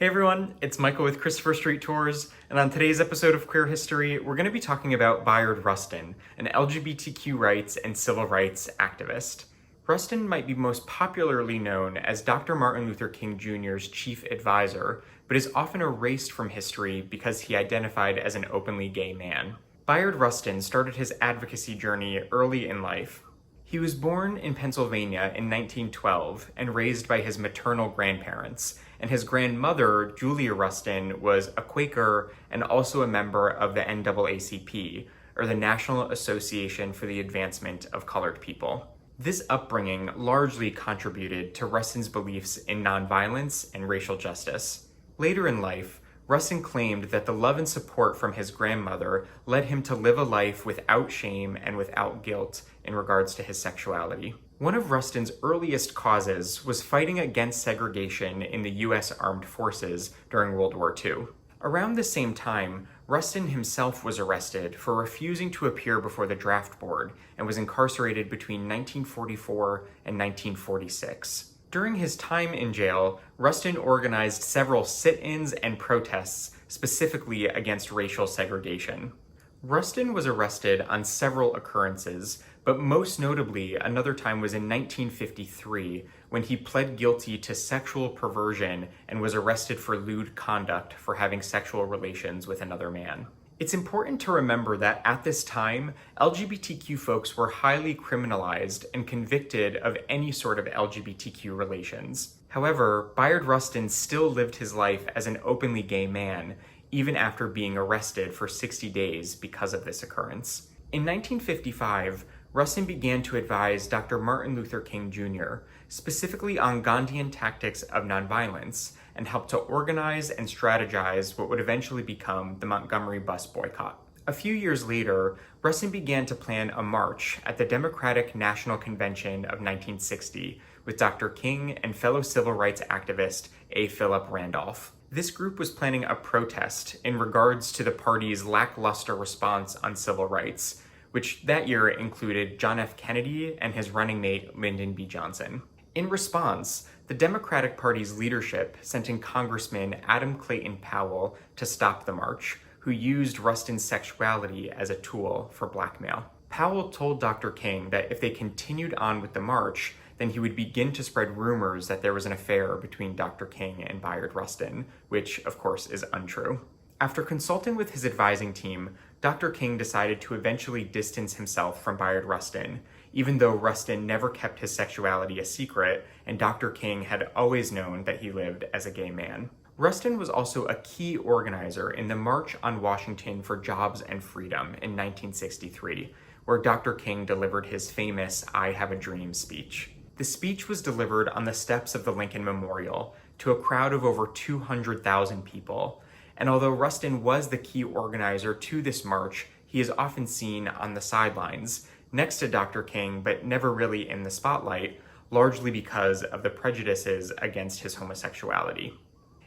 Hey everyone, it's Michael with Christopher Street Tours, and on today's episode of Queer History, we're going to be talking about Bayard Rustin, an LGBTQ rights and civil rights activist. Rustin might be most popularly known as Dr. Martin Luther King Jr.'s chief advisor, but is often erased from history because he identified as an openly gay man. Bayard Rustin started his advocacy journey early in life. He was born in Pennsylvania in 1912 and raised by his maternal grandparents, and his grandmother, Julia Rustin, was a Quaker and also a member of the NAACP, or the National Association for the Advancement of Colored People. This upbringing largely contributed to Rustin's beliefs in nonviolence and racial justice. Later in life, Rustin claimed that the love and support from his grandmother led him to live a life without shame and without guilt in regards to his sexuality. One of Rustin's earliest causes was fighting against segregation in the U.S. Armed Forces during World War II. Around the same time, Rustin himself was arrested for refusing to appear before the draft board and was incarcerated between 1944 and 1946. During his time in jail, Rustin organized several sit-ins and protests specifically against racial segregation. Rustin was arrested on several occurrences, but most notably, another time was in 1953 when he pled guilty to sexual perversion and was arrested for lewd conduct for having sexual relations with another man. It's important to remember that at this time, LGBTQ folks were highly criminalized and convicted of any sort of LGBTQ relations. However, Bayard Rustin still lived his life as an openly gay man, even after being arrested for 60 days because of this occurrence. In 1955, Rustin began to advise Dr. Martin Luther King Jr., specifically on Gandhian tactics of nonviolence, and helped to organize and strategize what would eventually become the Montgomery bus boycott. A few years later, Rustin began to plan a march at the Democratic National Convention of 1960 with Dr. King and fellow civil rights activist A. Philip Randolph. This group was planning a protest in regards to the party's lackluster response on civil rights, which that year included John F. Kennedy and his running mate Lyndon B. Johnson. In response, the Democratic Party's leadership sent in Congressman Adam Clayton Powell to stop the march, who used Rustin's sexuality as a tool for blackmail. Powell told Dr. King that if they continued on with the march, then he would begin to spread rumors that there was an affair between Dr. King and Bayard Rustin, which of course is untrue. After consulting with his advising team, Dr. King decided to eventually distance himself from Bayard Rustin, even though Rustin never kept his sexuality a secret and Dr. King had always known that he lived as a gay man. Rustin was also a key organizer in the March on Washington for Jobs and Freedom in 1963, where Dr. King delivered his famous "I Have a Dream" speech. The speech was delivered on the steps of the Lincoln Memorial to a crowd of over 200,000 people, and although Rustin was the key organizer to this march, he is often seen on the sidelines, next to Dr. King, but never really in the spotlight, largely because of the prejudices against his homosexuality.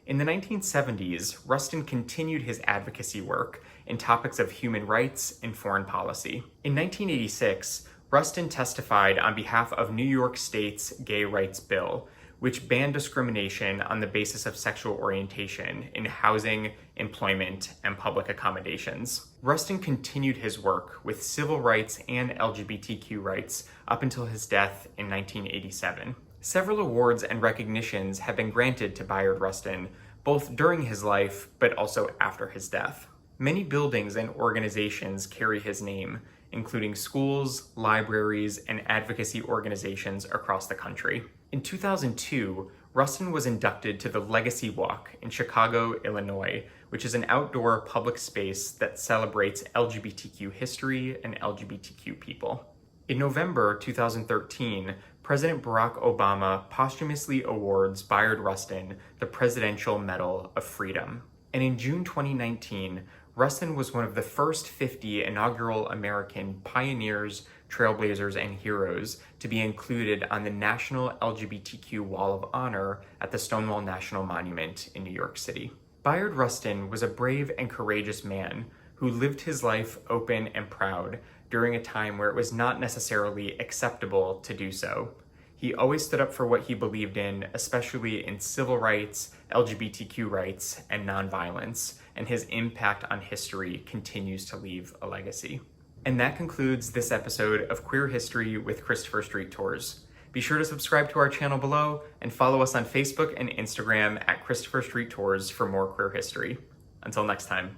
In the 1970s, Rustin continued his advocacy work in topics of human rights and foreign policy. In 1986, Rustin testified on behalf of New York State's Gay Rights Bill, which banned discrimination on the basis of sexual orientation in housing, employment, and public accommodations. Rustin continued his work with civil rights and LGBTQ rights up until his death in 1987. Several awards and recognitions have been granted to Bayard Rustin, both during his life but also after his death. Many buildings and organizations carry his name, including schools, libraries, and advocacy organizations across the country. In 2002, Rustin was inducted to the Legacy Walk in Chicago, Illinois, which is an outdoor public space that celebrates LGBTQ history and LGBTQ people. In November 2013, President Barack Obama posthumously awards Bayard Rustin the Presidential Medal of Freedom. And in June 2019, Rustin was one of the first 50 inaugural American pioneers, trailblazers, and heroes to be included on the National LGBTQ Wall of Honor at the Stonewall National Monument in New York City. Bayard Rustin was a brave and courageous man who lived his life open and proud during a time where it was not necessarily acceptable to do so. He He always stood up for what he believed in, especially in civil rights, LGBTQ rights, and nonviolence, and his impact on history continues to leave a legacy. And that concludes this episode of Queer History with Christopher Street Tours. Be sure to subscribe to our channel below and follow us on Facebook and Instagram at Christopher Street Tours for more queer history. Until next time.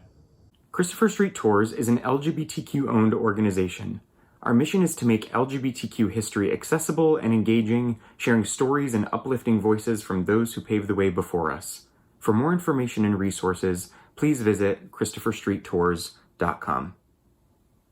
Christopher Street Tours is an LGBTQ-owned organization. Our mission is to make LGBTQ history accessible and engaging, sharing stories and uplifting voices from those who paved the way before us. For more information and resources, please visit ChristopherStreetTours.com.